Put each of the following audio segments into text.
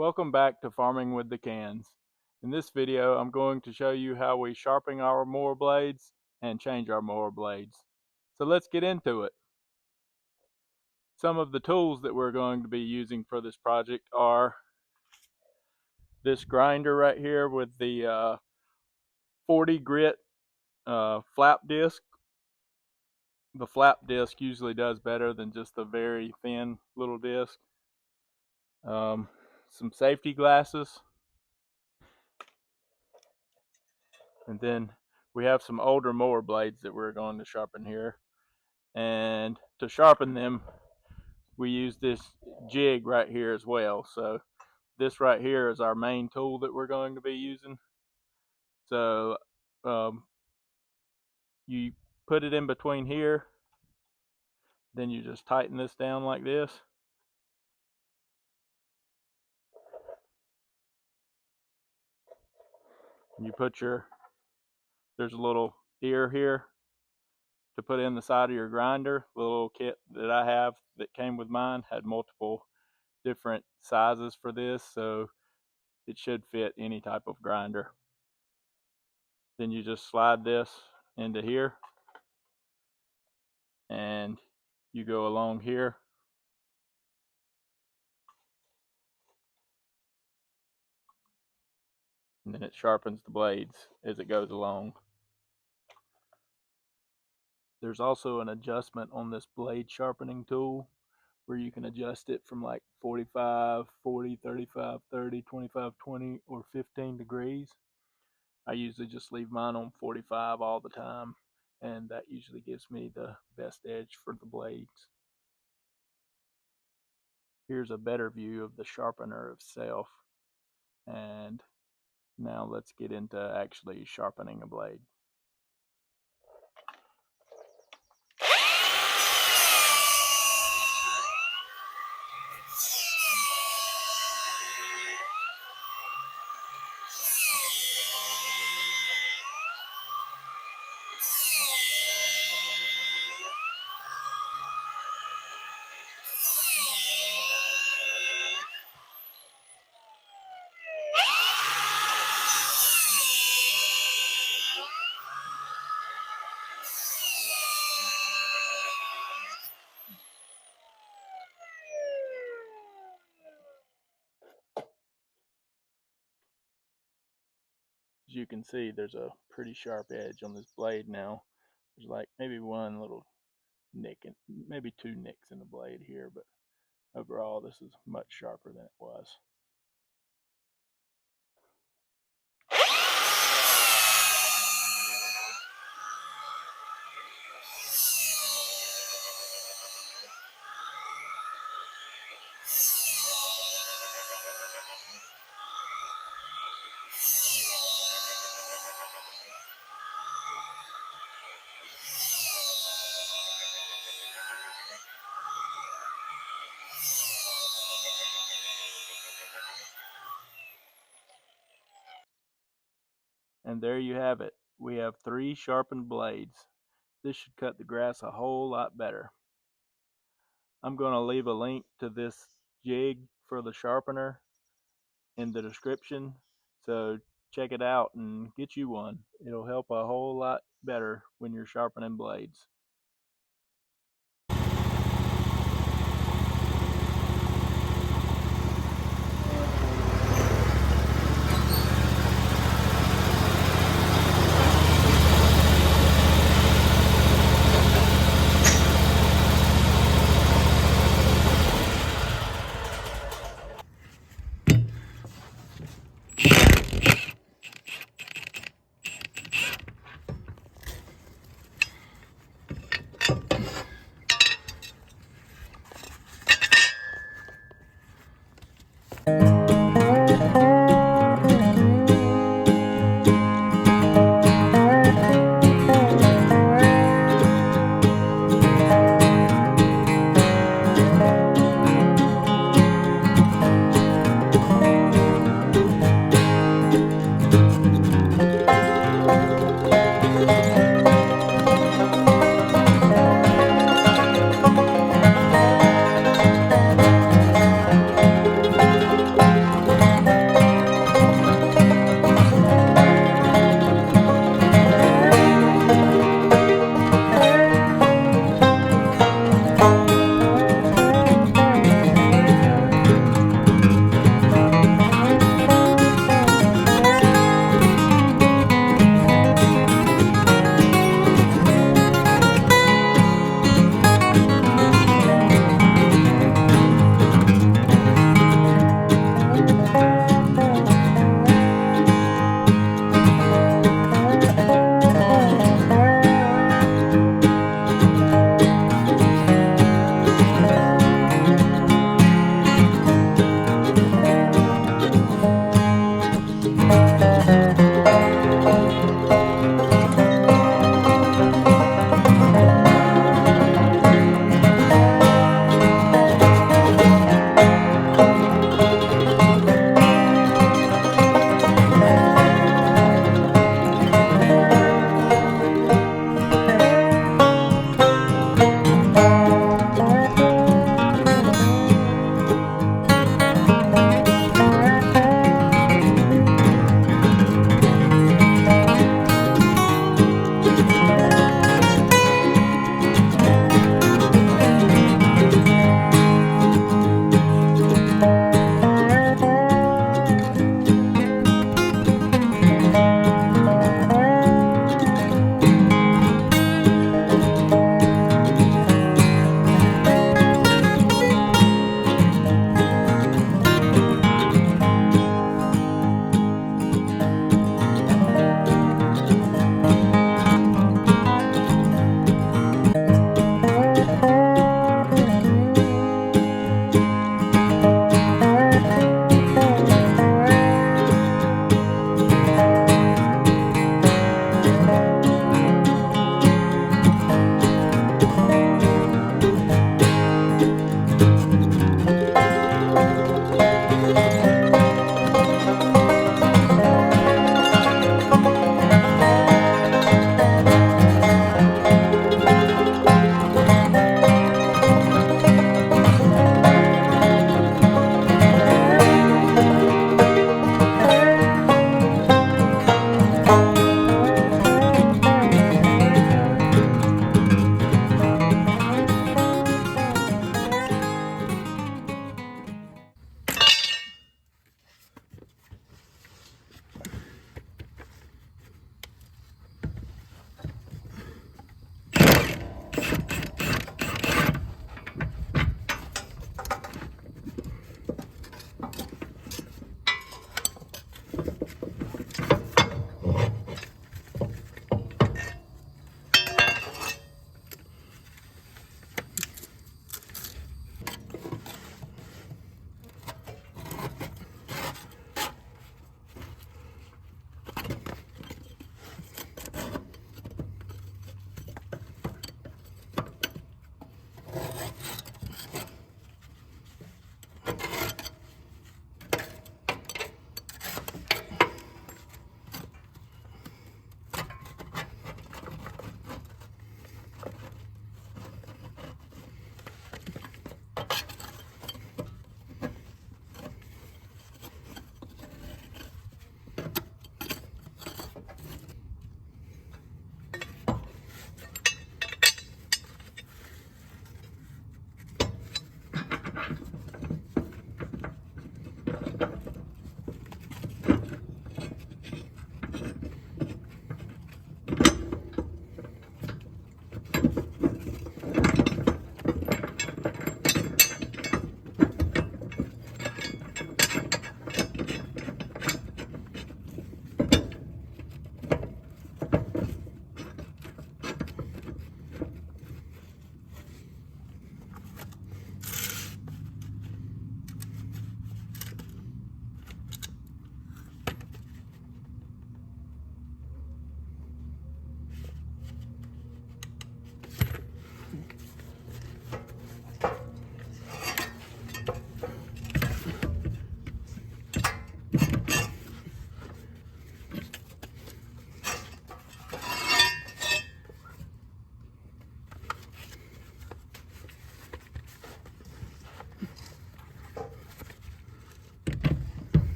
Welcome back to Farming with the Cans. In this video, I'm going to show you how we sharpen our mower blades and change our mower blades. So let's get into it. Some of the tools that we're going to be using for this project are this grinder right here with the 40 grit flap disc. The flap disc usually does better than just a very thin little disc. Some safety glasses. And then we have some older mower blades that we're going to sharpen here. And to sharpen them, we use this jig right here as well. So this right here is our main tool that we're going to be using. So you put it in between here, then you just tighten this down like this. You put there's a little ear here to put in the side of your grinder. The little kit that I have that came with mine had multiple different sizes for this, so it should fit any type of grinder. Then you just slide this into here and you go along here, and then it sharpens the blades as it goes along. There's also an adjustment on this blade sharpening tool where you can adjust it from like 45, 40, 35, 30, 25, 20, or 15 degrees. I usually just leave mine on 45 all the time, and that usually gives me the best edge for the blades. Here's a better view of the sharpener itself. And now let's get into actually sharpening a blade. As you can see, there's a pretty sharp edge on this blade now. There's like maybe one little nick and maybe two nicks in the blade here, but overall this is much sharper than it was. And there you have it. We have 3 sharpened blades. This should cut the grass a whole lot better. I'm going to leave a link to this jig for the sharpener in the description, so check it out and get you one. It'll help a whole lot better when you're sharpening blades.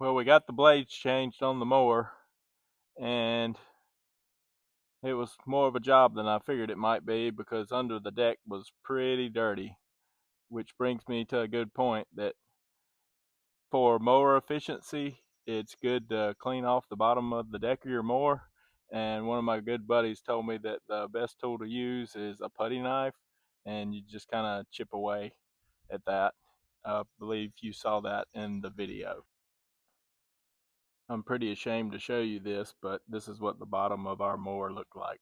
Well, we got the blades changed on the mower, and it was more of a job than I figured it might be because under the deck was pretty dirty, which brings me to a good point that for mower efficiency, it's good to clean off the bottom of the deck of your mower. And one of my good buddies told me that the best tool to use is a putty knife, and you just kind of chip away at that. I believe you saw that in the video. I'm pretty ashamed to show you this, but this is what the bottom of our mower looked like.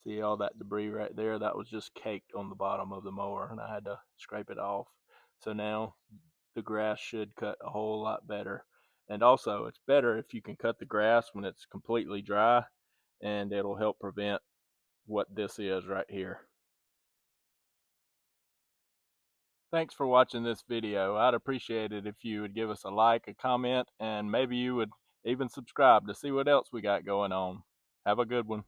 See all that debris right there? That was just caked on the bottom of the mower, and I had to scrape it off. So now the grass should cut a whole lot better. And also, it's better if you can cut the grass when it's completely dry, and it'll help prevent what this is right here. Thanks for watching this video. I'd appreciate it if you would give us a like, a comment, and maybe you would even subscribe to see what else we got going on. Have a good one.